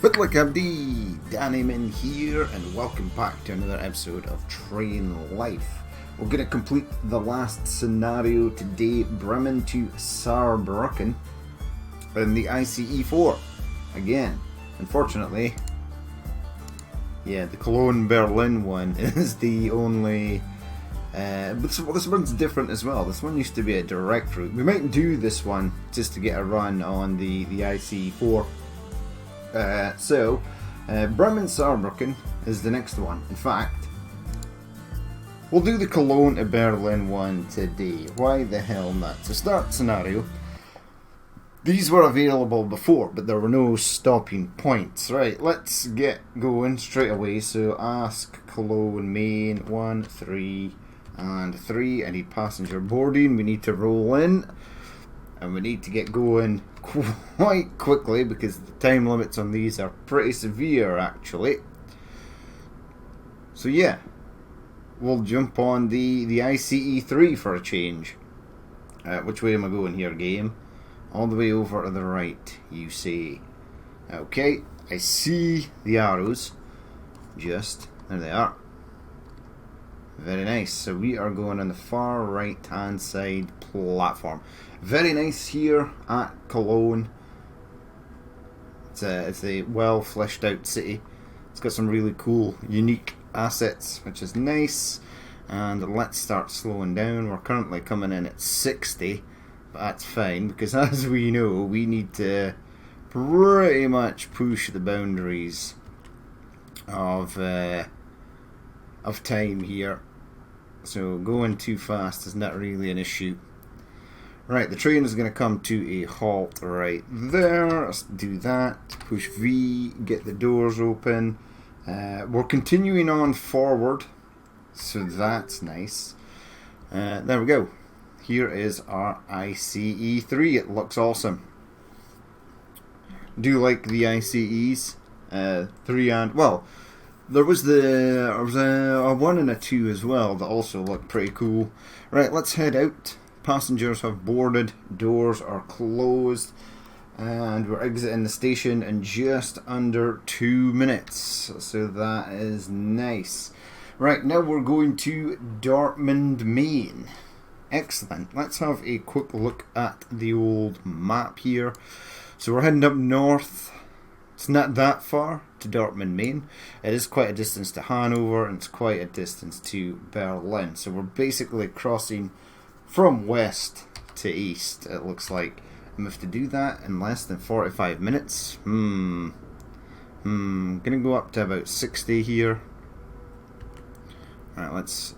Fitlik Abdi, Danny Min here, and welcome back to another episode of Train Life. We're going to complete the last scenario today, Bremen to Saarbrücken in the ICE4. Again, unfortunately, the Cologne-Berlin one is the only... but this one's different as well. This one used to be a direct route. We might do this one just to get a run on the ICE4. Bremen Saarbrücken is the next one. In fact, we'll do the Cologne to Berlin one today. Why the hell not? So start scenario. These were available before, but there were no stopping points. Right, let's get going straight away. So ask Cologne main 1, 3, and 3. I need passenger boarding. We need to roll in. And we need to get going quite quickly because the time limits on these are pretty severe actually. So yeah, we'll jump on the ICE3 for a change. Which way am I going here, game? All the way over to the right, you say. Okay, I see the arrows. Just, there they are. Very nice. So we are going on the far right hand side platform. Very nice here at Cologne. It's a well fleshed out city. It's got some really cool, unique assets, which is nice. And let's start slowing down. We're currently coming in at 60, but that's fine because, as we know, we need to pretty much push the boundaries of time here. So going too fast is not really an issue. Right, the train is going to come to a halt right there. Let's do that. Push V, get the doors open. We're continuing on forward, so that's nice. There we go. Here is our ICE3. It looks awesome. Do you like the ICEs? 3 and... well, there was a 1 and a 2 as well that also look pretty cool. Right, let's head out. Passengers have boarded, doors are closed, and we're exiting the station in just under 2 minutes. So that is nice. Right, now we're going to Dortmund main. Excellent. Let's have a quick look at the old map here. So we're heading up north. It's not that far to Dortmund main. It is quite a distance to Hanover, and it's quite a distance to Berlin. So we're basically crossing from west to east, it looks like. And we have to do that in less than 45 minutes. Gonna go up to about 60 here. Alright, let's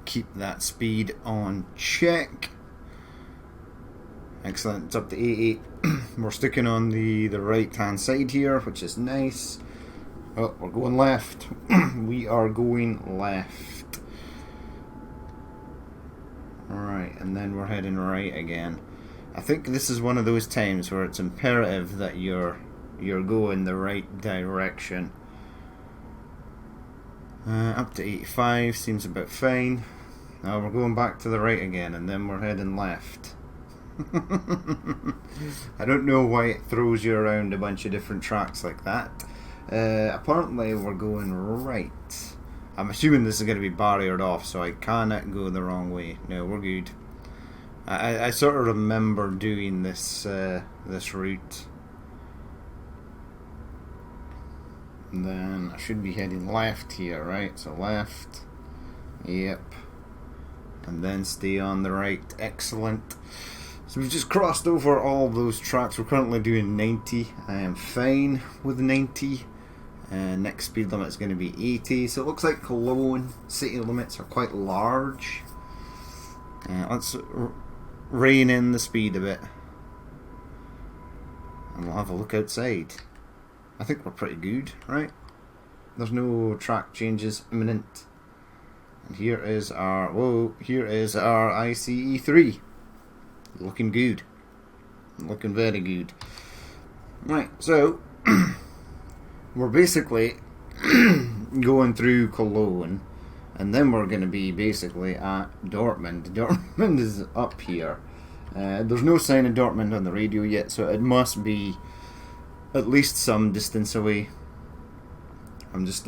keep that speed on check. Excellent, it's up to 88. We're sticking on the right hand side here, which is nice. Oh, we're going left. We are going left. Alright, and then we're heading right again. I think this is one of those times where it's imperative that you're going the right direction. Up to 85 seems about fine. Now we're going back to the right again, and then we're heading left. I don't know why it throws you around a bunch of different tracks like that. Apparently we're going right. I'm assuming this is going to be barriered off, so I cannot go the wrong way. No, we're good. I sort of remember doing this this route. And then I should be heading left here, right? So left. Yep. And then stay on the right. Excellent. So we've just crossed over all those tracks. We're currently doing 90. I am fine with 90. Next speed limit is going to be 80. So it looks like Cologne city limits are quite large. Let's rein in the speed a bit. And we'll have a look outside. I think we're pretty good, right? There's no track changes imminent. And here is our ICE3. Looking good. Looking very good. Right, so we're basically going through Cologne, and then we're going to be basically at Dortmund. Dortmund is up here. There's no sign of Dortmund on the radio yet, so it must be at least some distance away. I'm just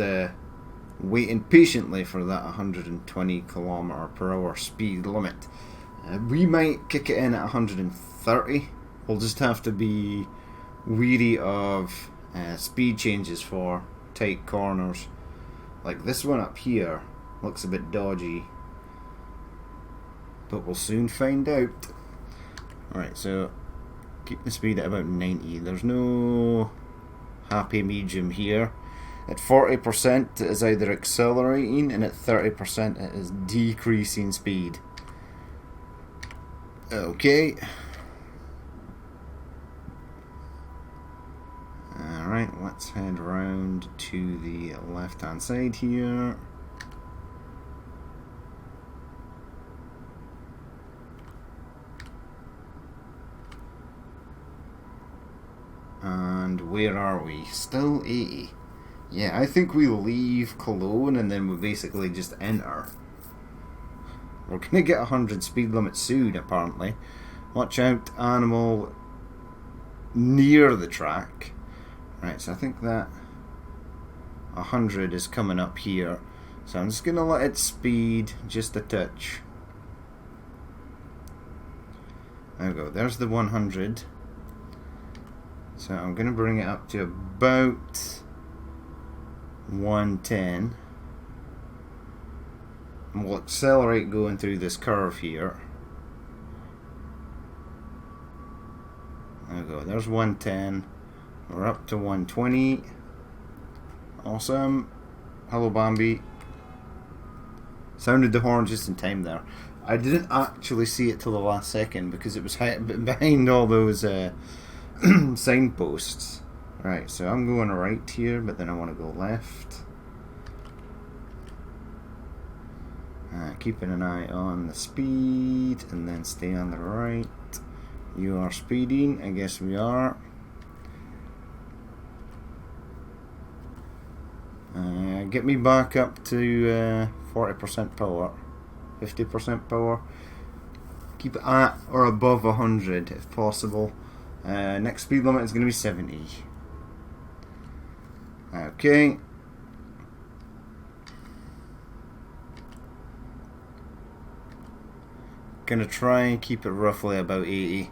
waiting patiently for that 120 kilometer per hour speed limit. We might kick it in at 130. We'll just have to be weary of speed changes for tight corners. Like this one up here looks a bit dodgy, but we'll soon find out. Alright, so keep the speed at about 90. There's no happy medium here. At 40% it is either accelerating, and at 30% it is decreasing speed. Okay. Alright, let's head round to the left hand side here. And where are we? Still 80. Yeah, I think we leave Cologne and then we basically just enter. We're gonna get 100 speed limit soon, apparently. Watch out, animal near the track. Right, so I think that 100 is coming up here. So I'm just gonna let it speed just a touch. There we go, there's the 100. So I'm gonna bring it up to about 110. And we'll accelerate going through this curve here. There we go, there's 110. We're up to 120. Awesome. Hello, Bambi. Sounded the horn just in time there. I didn't actually see it till the last second because it was behind all those signposts. Right, so I'm going right here, but then I want to go left. Keeping an eye on the speed, and then stay on the right. You are speeding, I guess we are. Get me back up to 40% power, 50% power. Keep it at or above 100 if possible. Next speed limit is going to be 70. Okay. Gonna try and keep it roughly about 80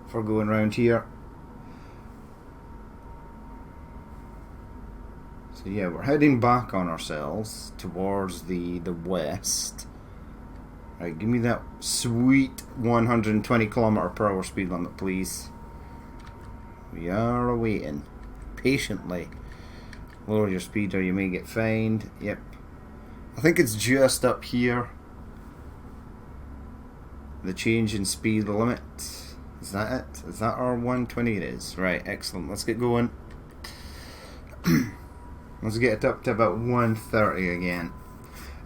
for going around here. So yeah, we're heading back on ourselves towards the west. Right, give me that sweet 120 kilometer per hour speed limit, please. We are awaiting patiently. Lower your speed or you may get fined. Yep. I think it's just up here. The change in speed limit. Is that it? Is that our 120? It is. Right, excellent. Let's get going. Let's get it up to about 130 again.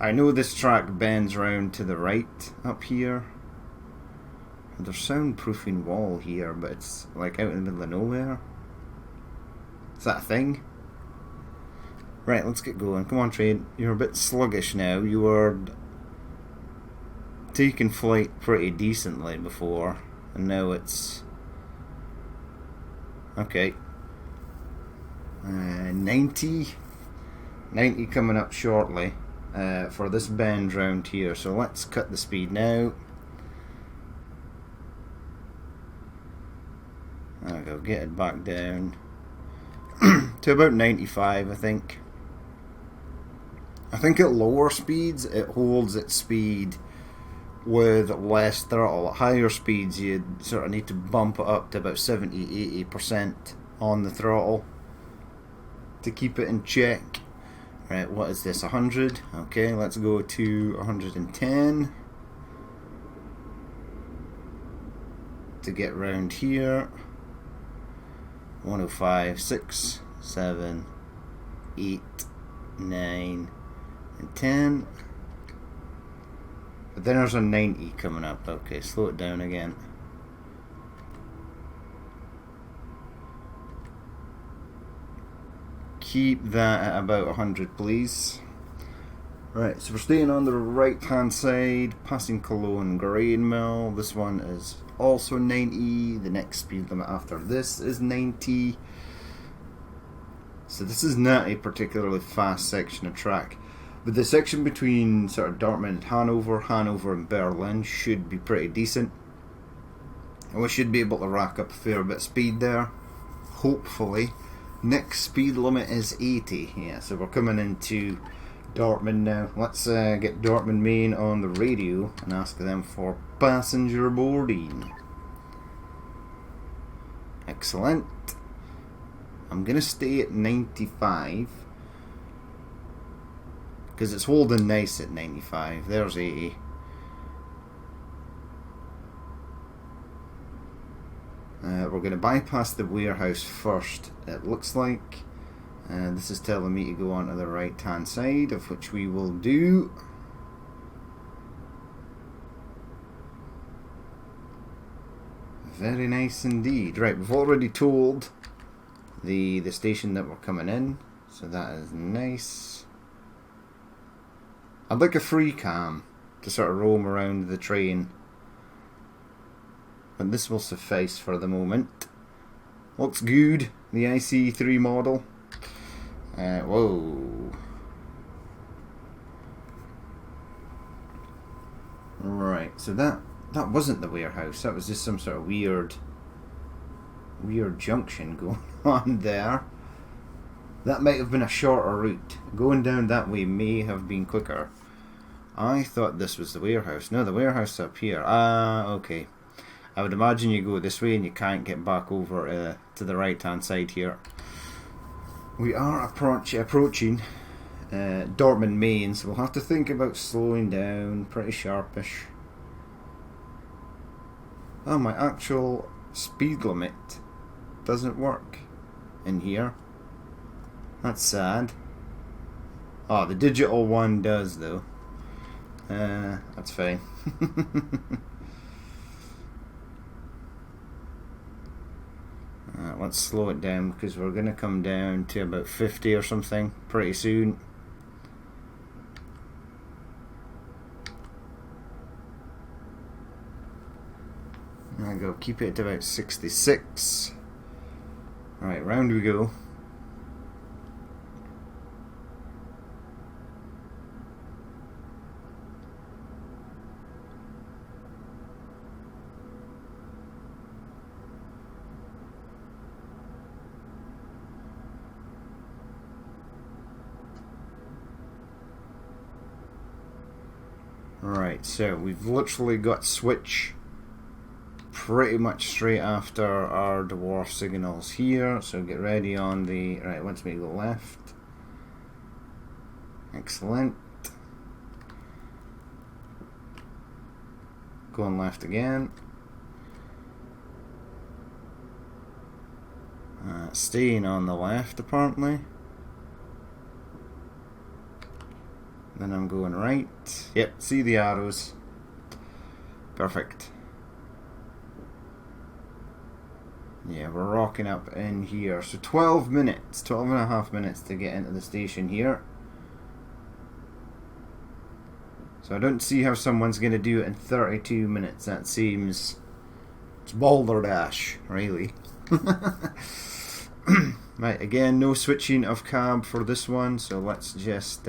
I know this track bends round to the right up here. There's soundproofing wall here, but it's like out in the middle of nowhere. Is that a thing? Right, let's get going. Come on, train. You're a bit sluggish now. You were taking flight pretty decently before, and now it's okay. 90 coming up shortly for this bend round here, so let's cut the speed now. There we go, get it back down to about 95. I think at lower speeds it holds its speed with less throttle. At higher speeds you sort of need to bump it up to about 70-80% on the throttle to keep it in check. Right, what is this, 100? Okay, let's go to 110 to get round here. 105, 6, 7, 8, 9, and 10. But then there's a 90 coming up. Okay, slow it down again. Keep that at about 100, please. Right, so we're staying on the right hand side, passing Cologne grain mill. This one is also 90. The next speed limit after this is 90. So this is not a particularly fast section of track. But the section between sort of Dortmund and Hanover and Berlin should be pretty decent. And we should be able to rack up a fair bit of speed there. Hopefully. Next speed limit is 80. Yeah, so we're coming into Dortmund now. Let's get Dortmund Main on the radio and ask them for passenger boarding. Excellent. I'm going to stay at 95 because it's holding nice at 95. There's 80. We're going to bypass the warehouse first, it looks like. This is telling me to go onto the right hand side, of which we will do. Very nice indeed. Right, we've already told the station that we're coming in, so that is nice. I'd like a free cam to sort of roam around the train, but this will suffice for the moment. Looks good, the IC3 model. Whoa. Right, so that wasn't the warehouse, that was just some sort of weird junction going on there. That might have been a shorter route. Going down that way may have been quicker. I thought this was the warehouse. No, the warehouse is up here. Okay. I would imagine you go this way and you can't get back over to the right hand side here. We are approaching Dortmund Main, so we'll have to think about slowing down pretty sharpish. Oh, my actual speed limit doesn't work in here. That's sad. Oh, the digital one does though. That's fine. Let's slow it down because we're going to come down to about 50 or something pretty soon. There we go, keep it at about 66. Alright, round we go. Right, so we've literally got switch pretty much straight after our dwarf signals here, so get ready on the right. Wants me to go left. Excellent. Going left again. Staying on the left apparently. Then I'm going right. Yep, see the arrows. Perfect. Yeah, we're rocking up in here. So 12 minutes, 12 and a half minutes to get into the station here. So I don't see how someone's going to do it in 32 minutes. That seems... it's balderdash, really. Right, again, no switching of cab for this one. So let's just...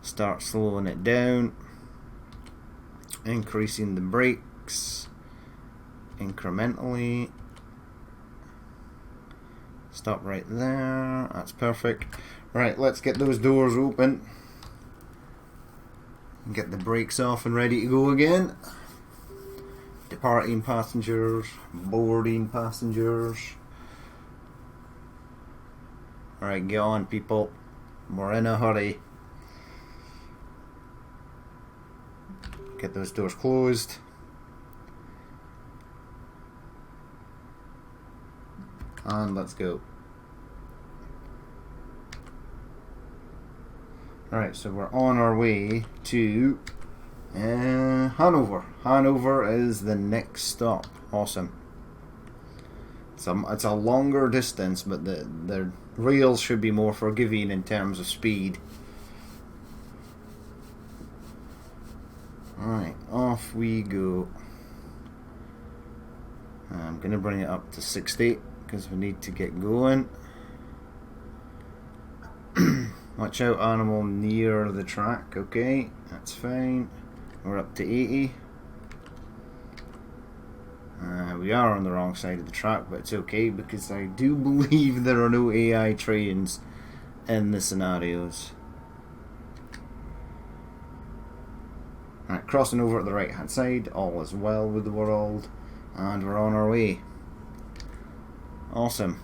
start slowing it down, increasing the brakes incrementally. Stop right there, that's perfect. Right, let's get those doors open, get the brakes off and ready to go again. Departing passengers, boarding passengers. Alright, get on people, we're in a hurry. Get those doors closed. And let's go. Alright, so we're on our way to Hanover. Hanover is the next stop. Awesome. It's a longer distance, but the rails should be more forgiving in terms of speed. Alright, off we go. I'm going to bring it up to 60 because we need to get going. Watch out, animal near the track. Okay, that's fine. We're up to 80. We are on the wrong side of the track, but it's okay because I do believe there are no AI trains in the scenarios. Right, crossing over at the right hand side, all is well with the world, and we're on our way. Awesome.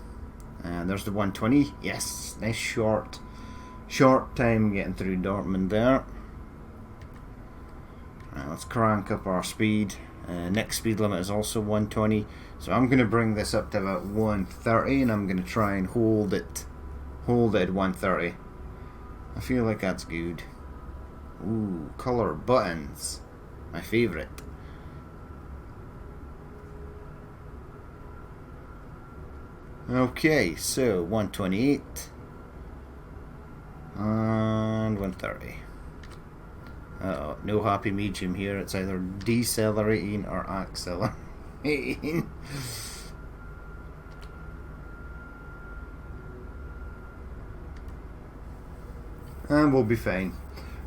And there's the 120. Yes, nice short time getting through Dortmund there. Right, let's crank up our speed. Next speed limit is also 120, so I'm going to bring this up to about 130, and I'm going to try and hold it at 130. I feel like that's good. Ooh, colour buttons, my favourite. Okay, so 128 and 130. Uh-oh, no happy medium here. It's either decelerating or accelerating. And we'll be fine.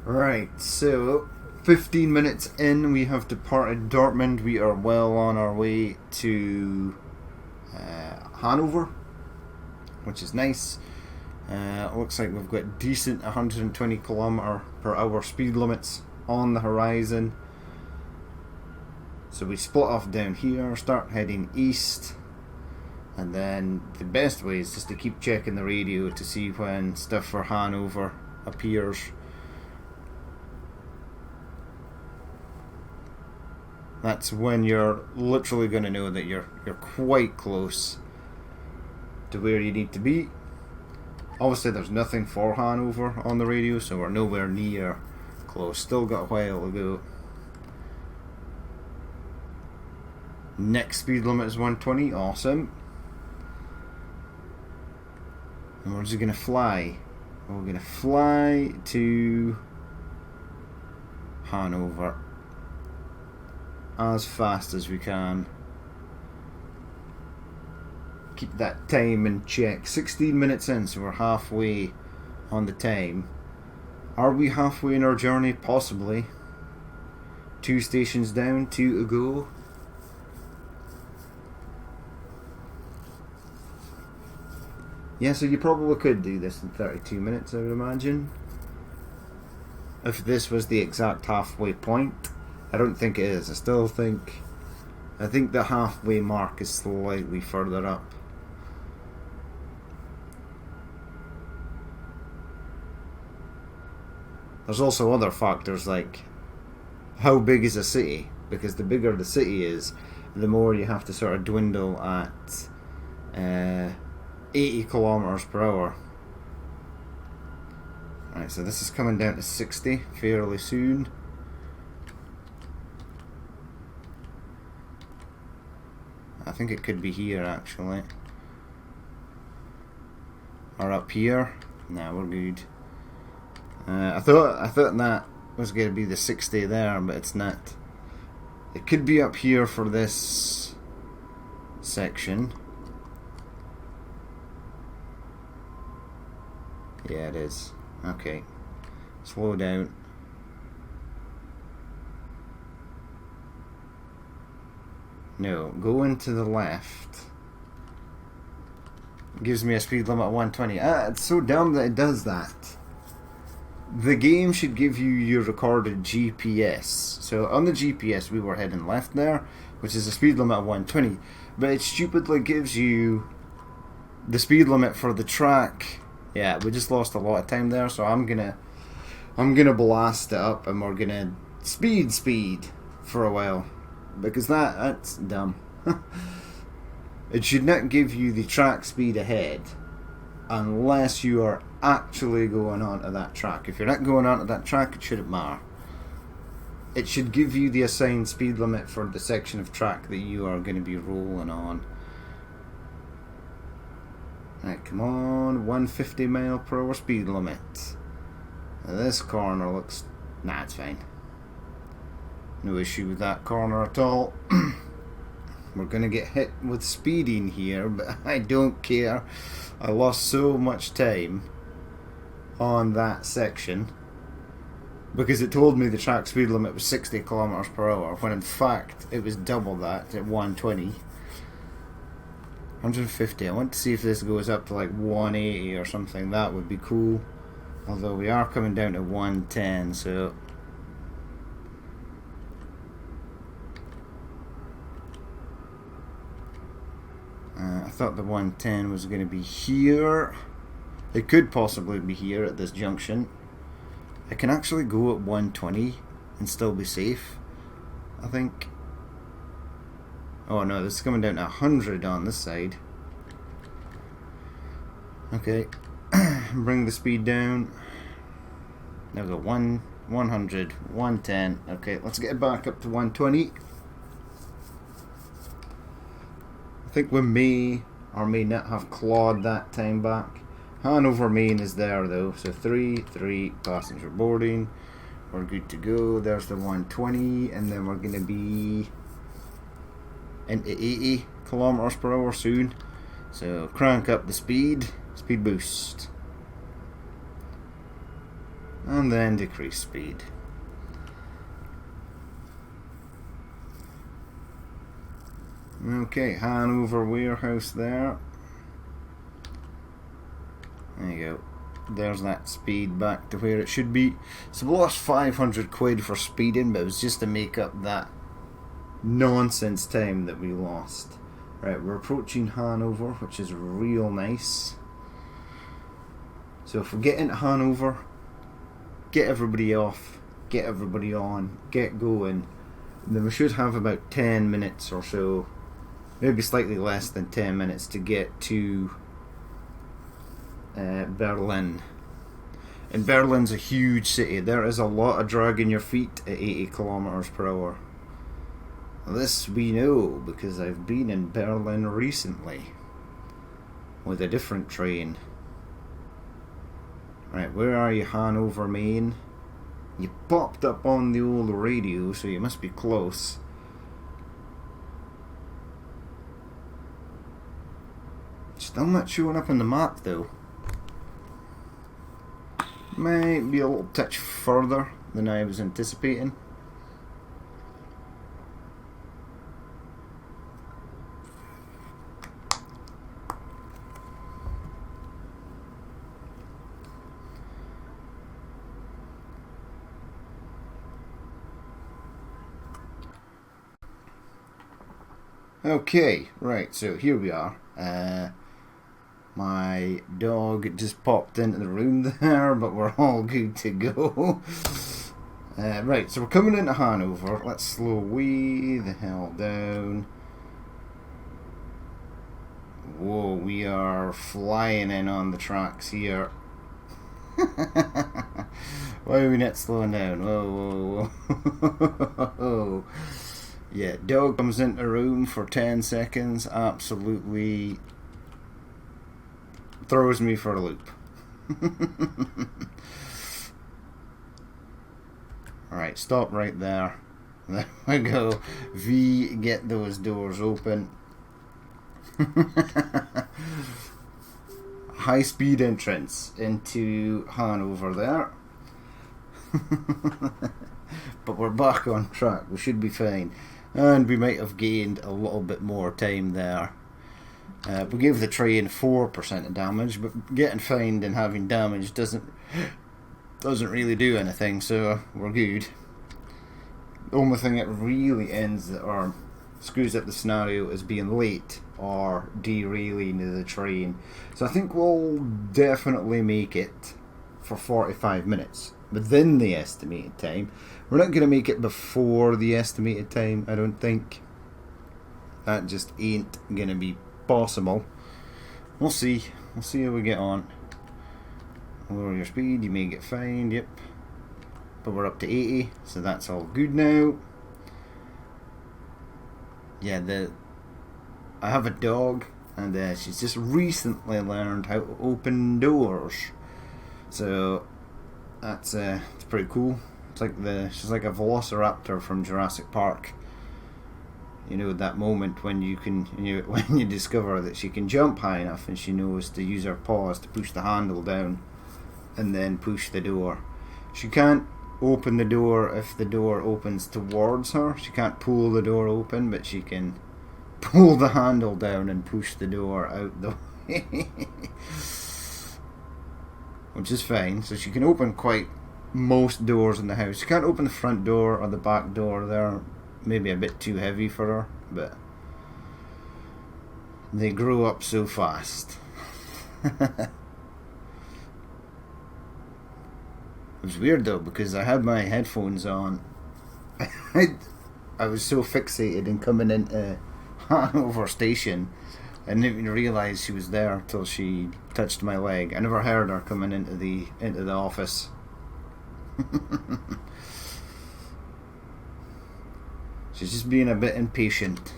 Right, so 15 minutes in, we have departed Dortmund. We are well on our way to Hanover, which is nice. Looks like we've got decent 120 km/h speed limits on the horizon. So we split off down here, start heading east, and then the best way is just to keep checking the radio to see when stuff for Hanover appears. That's when you're literally going to know that you're quite close to where you need to be. Obviously there's nothing for Hanover on the radio, so we're nowhere near close. Still got a while to go. Next speed limit is 120, awesome. And we're just going to fly. We're going to fly to Hanover as fast as we can. Keep that time in check. 16 minutes in, so we're halfway on the time. Are we halfway in our journey? Possibly. 2 stations down, 2 to go. Yeah, so you probably could do this in 32 minutes, I would imagine. If this was the exact halfway point. I don't think it is. I think the halfway mark is slightly further up. There's also other factors like how big is a city, because the bigger the city is, the more you have to sort of dwindle at 80 km/h. Right, so this is coming down to 60 fairly soon. I think it could be here actually, or up here. Nah, we're good. I thought that was going to be the 60 there, but it's not. It could be up here for this section. Yeah, it is. Okay, slow down. No, go into the left. It gives me a speed limit of 120. It's so dumb that it does that. The game should give you your recorded GPS. So on the GPS we were heading left there, which is a speed limit of 120. But it stupidly gives you the speed limit for the track. Yeah, we just lost a lot of time there, so I'm gonna blast it up and we're gonna speed for a while. Because that's dumb. It should not give you the track speed ahead unless you are actually going onto that track. If you're not going onto that track, it shouldn't matter. It should give you the assigned speed limit for the section of track that you are going to be rolling on. Right, come on, 150 mph speed limit. Now this corner looks... Nah, it's fine. No issue with that corner at all. We're going to get hit with speeding here, but I don't care. I lost so much time on that section because it told me the track speed limit was 60 kilometers per hour when in fact it was double that at 120. 150. I want to see if this goes up to like 180 or something. That would be cool. Although we are coming down to 110, so I thought the 110 was going to be here. It could possibly be here at this junction. I can actually go at 120 and still be safe, I think. Oh no, this is coming down to 100 on this side. Okay, bring the speed down. There we go, 100, 110. Okay, let's get it back up to 120. I think we may or may not have clawed that time back. Hanover Main is there though, so 3 passenger boarding. We're good to go. There's the 120, and then we're going to be into 80 kilometers per hour soon. So crank up the speed boost, and then decrease speed. Okay, Hanover warehouse there. There you go. There's that speed back to where it should be. So we lost 500 quid for speeding, but it was just to make up that nonsense time that we lost. Right, we're approaching Hanover, which is real nice. So if we get into Hanover, get everybody off, get everybody on, get going, then we should have about 10 minutes or so, maybe slightly less than 10 minutes to get to Berlin. And Berlin's a huge city. There is a lot of dragging your feet at 80 kilometers per hour. This we know because I've been in Berlin recently with a different train. Right, where are you, Hanover Main? You popped up on the old radio, so you must be close. Still not showing up on the map though. Might be a little touch further than I was anticipating. Okay, right, so here we are. My dog just popped into the room there, but we're all good to go. Right, so we're coming into Hanover. Let's slow way the hell down. Whoa, we are flying in on the tracks here. Why are we not slowing down? Whoa, whoa, whoa. Yeah, dog comes into the room for 10 seconds, absolutely throws me for a loop. Alright, stop right there. There we go. V, get those doors open. High speed entrance into Hanover there. But we're back on track, we should be fine. And we might have gained a little bit more time there. We gave the train 4% of damage, but getting fined and having damage doesn't really do anything, so we're good. The only thing that really ends or screws up the scenario is being late or derailing the train. So I think we'll definitely make it for 45 minutes within the estimated time. We're not going to make it before the estimated time, I don't think. That just ain't going to be possible. We'll see. We'll see how we get on. Lower your speed, you may get fined, yep. But we're up to 80, so that's all good now. Yeah, I have a dog, and she's just recently learned how to open doors. So that's it's pretty cool. It's like she's like a velociraptor from Jurassic Park. You know, that moment when when you discover that she can jump high enough and she knows to use her paws to push the handle down. and then push the door. She can't open the door if the door opens towards her. She can't pull the door open, but she can pull the handle down and push the door out the way. Which is fine. So she can open quite most doors in the house. She can't open the front door or the back door. They're maybe a bit too heavy for her, but they grow up so fast. It was weird though, because I had my headphones on. I was so fixated in coming into Hanover station, I didn't even realise she was there until she touched my leg. I never heard her coming into the office. She's just being a bit impatient,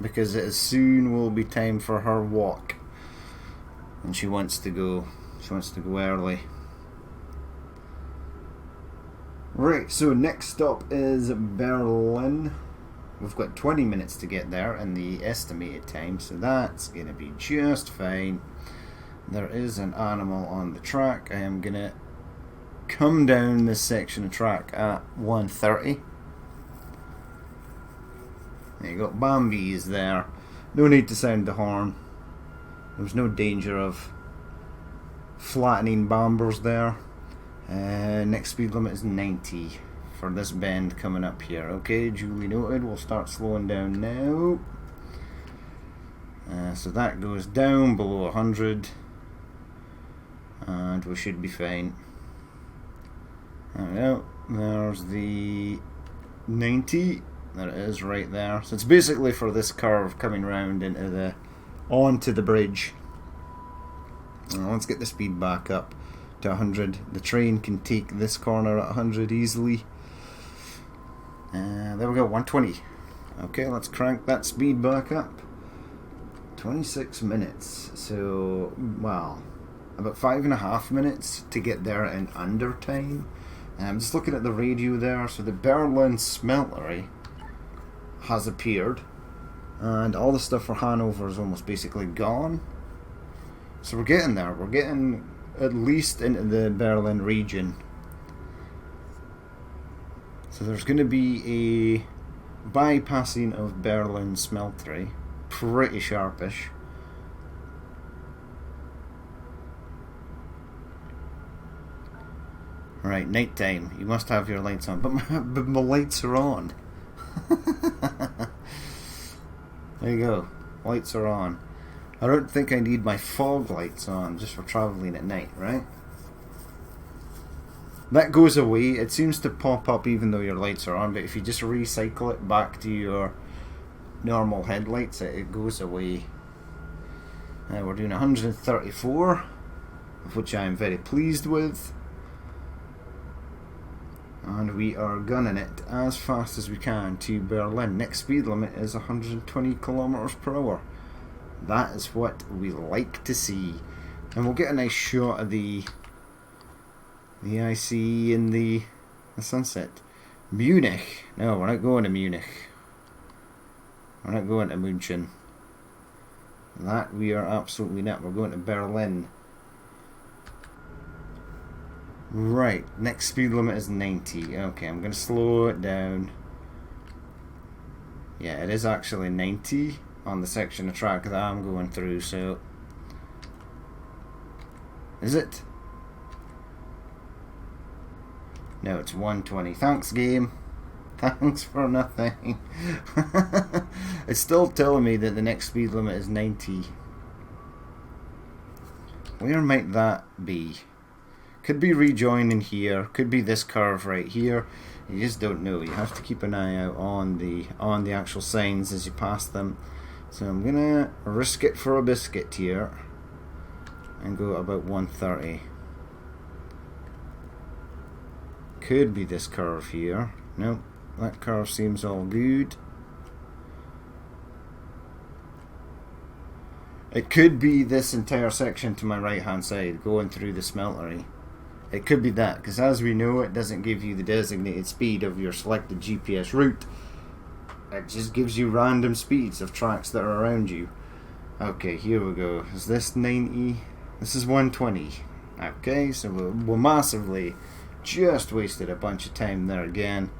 because it soon will be time for her walk, and she wants to go early. Right, so next stop is Berlin. We've got 20 minutes to get there in the estimated time, so that's going to be just fine. There is an animal on the track. I am going to come down this section of track at 1:30. There you go, Bambi is there. No need to sound the horn. There's no danger of flattening bambers there. Next speed limit is 90 for this bend coming up here. Okay, duly noted. We'll start slowing down now. So that goes down below 100, and we should be fine. There we go. There's the 90. There it is, right there. So it's basically for this curve coming round onto the bridge. Let's get the speed back up to 100. The train can take this corner at 100 easily. There we go, 120. Okay, let's crank that speed back up. 26 minutes. So, well, about 5.5 minutes to get there in under time. I'm just looking at the radio there. So the Berlin smeltery has appeared, and all the stuff for Hanover is almost basically gone. So we're getting there. We're getting at least into the Berlin region. So there's going to be a bypassing of Berlin smeltery, pretty sharpish. Right, night time. You must have your lights on, but my lights are on. There you go, lights are on. I don't think I need my fog lights on just for travelling at night, right? That goes away. It seems to pop up even though your lights are on, but if you just recycle it back to your normal headlights, it goes away. We're doing 134, of which I am very pleased with. And we are gunning it as fast as we can to Berlin. Next speed limit is 120 kilometers per hour. That is what we like to see. And we'll get a nice shot of the ICE in the sunset. Munich. No, we're not going to Munich. We're not going to München. That we are absolutely not. We're going to Berlin. Right, next speed limit is 90. Okay, I'm going to slow it down. Yeah, it is actually 90 on the section of track that I'm going through, so... Is it? No, it's 120. Thanks, game. Thanks for nothing. It's still telling me that the next speed limit is 90. Where might that be? Could be rejoining here, could be this curve right here. You just don't know. You have to keep an eye out on the actual signs as you pass them. So I'm gonna risk it for a biscuit here and go about 130. Could be this curve here. Nope, that curve seems all good. It could be this entire section to my right hand side going through the smeltery. It could be that, because as we know, it doesn't give you the designated speed of your selected GPS route. It just gives you random speeds of tracks that are around you. Okay, here we go. Is this 90? This is 120. Okay, so we massively just wasted a bunch of time there again.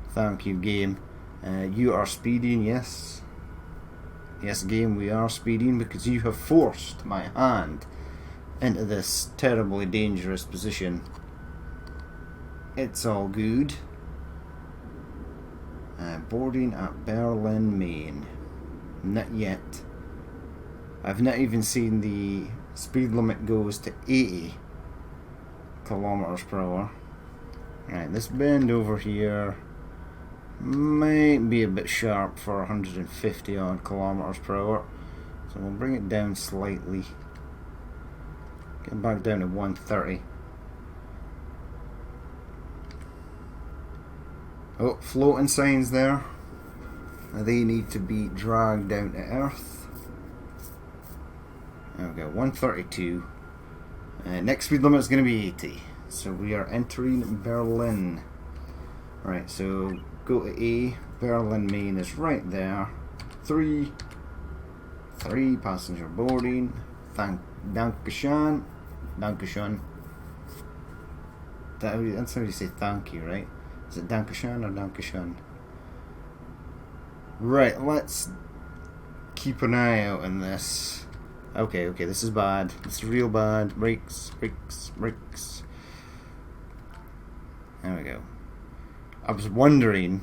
Thank you, game. You are speeding, yes. Yes, game, we are speeding because you have forced my hand into this terribly dangerous position. It's all good. Boarding at Berlin, Maine. Not yet. I've not even seen the speed limit goes to 80 kilometers per hour. Right, this bend over here might be a bit sharp for 150 odd kilometers per hour, so we'll bring it down slightly. Get back down to 130. Oh, floating signs there. They need to be dragged down to earth. There we go, 132. Next speed limit is going to be 80. So we are entering Berlin. Right, so go to A. Berlin, Maine is right there. 3 passenger boarding. Dankeschön. Dankeschön. That's how you say thank you, right? Is it Dankeschön or Dankeschön? Right, let's keep an eye out on this. Okay, this is bad. This is real bad. Brakes. There we go. I was wondering,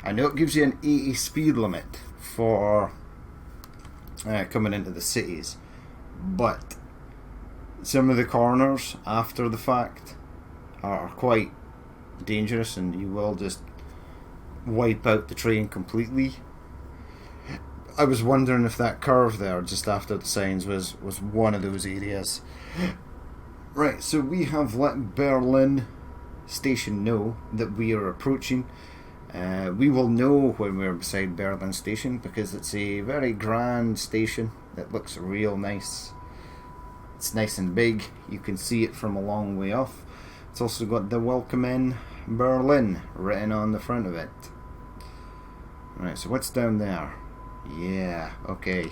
I know it gives you an 80 speed limit for coming into the cities, but some of the corners after the fact are quite dangerous and you will just wipe out the train completely. I was wondering if that curve there just after the signs was one of those areas. Right, so we have let Berlin station know that we are approaching. We will know when we're beside Berlin station because it's a very grand station that looks real nice. It's nice and big. You can see it from a long way off. It's also got the Welcome in Berlin written on the front of it. Right, so what's down there? Yeah, okay.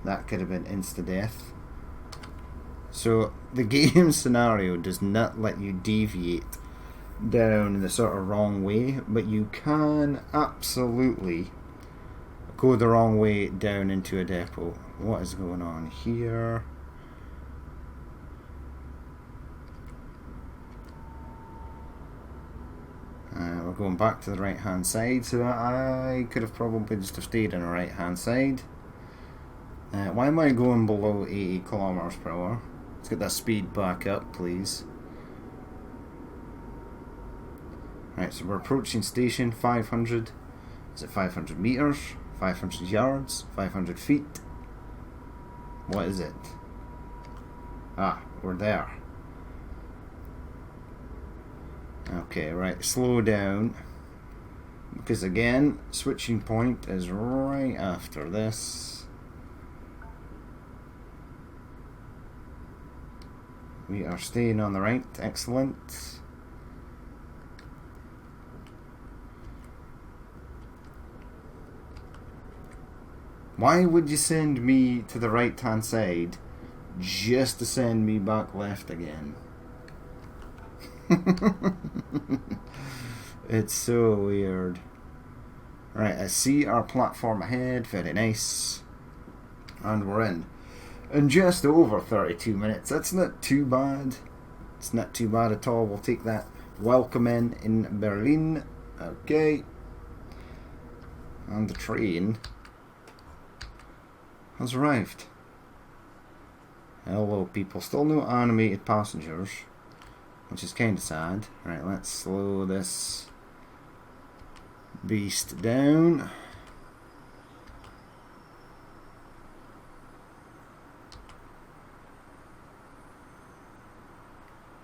That could have been insta-death. So the game scenario does not let you deviate down the sort of wrong way, but you can absolutely go the wrong way down into a depot. What is going on here? We're going back to the right hand side, so I could have probably just have stayed on the right hand side. Why am I going below 80 kilometers per hour? Let's get that speed back up, please. Right, so we're approaching station 500. Is it 500 meters? 500 yards? 500 feet? What is it? Ah, we're there. Okay, right, slow down. Because again, switching point is right after this. We are staying on the right, excellent. Why would you send me to the right hand side just to send me back left again? It's so weird. Right, I see our platform ahead, very nice. And we're in just over 32 minutes. That's not too bad. It's not too bad at all. We'll take that. Welcome in Berlin. Okay. And the train has arrived. Hello people. Still no animated passengers, which is kind of sad. Right, let's slow this beast down.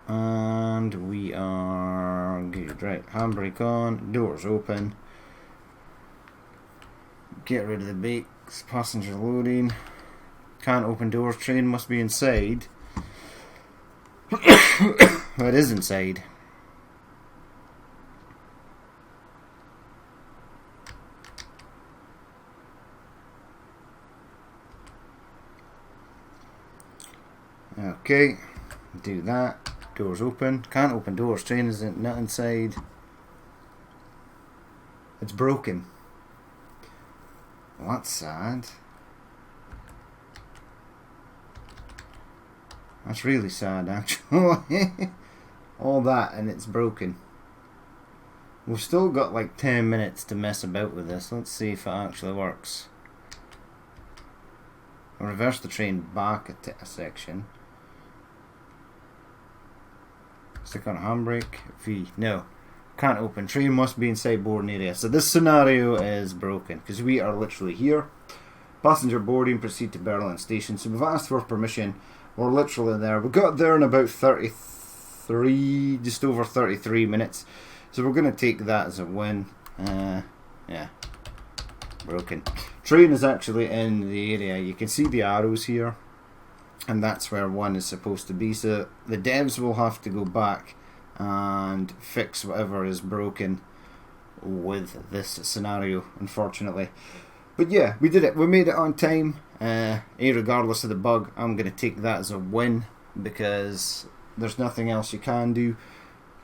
And we are good. Right, handbrake on, doors open. Get rid of the brakes, passenger loading. Can't open doors, train must be inside. It is inside. Okay, Do that. Doors open. Can't open doors. Train isn't not inside. It's broken. Well, that's sad. That's really sad, actually. All that and it's broken. We've still got like 10 minutes to mess about with this. Let's see if it actually works. I'll reverse the train back a section. Stick on handbrake. V. No. Can't open. Train must be inside boarding area. So this scenario is broken because we are literally here. Passenger boarding, proceed to Berlin station. So we've asked for permission. We're literally there. We got there in about 33, just over 33 minutes. So we're going to take that as a win. Yeah. Broken. Train is actually in the area. You can see the arrows here. And that's where one is supposed to be. So the devs will have to go back and fix whatever is broken with this scenario, unfortunately. But yeah, we did it. We made it on time. Regardless of the bug, I'm going to take that as a win because there's nothing else you can do.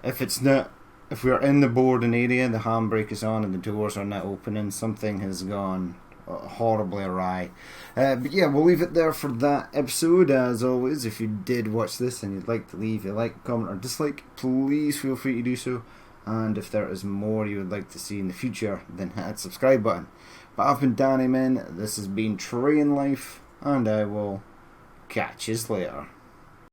If we're in the boarding area, the handbrake is on and the doors are not opening, something has gone horribly awry. But yeah, we'll leave it there for that episode. As always, if you did watch this and you'd like to leave a like, comment or dislike, please feel free to do so. And if there is more you would like to see in the future, then hit that subscribe button. But I've been Danny Men, this has been Train Life, and I will catch you later.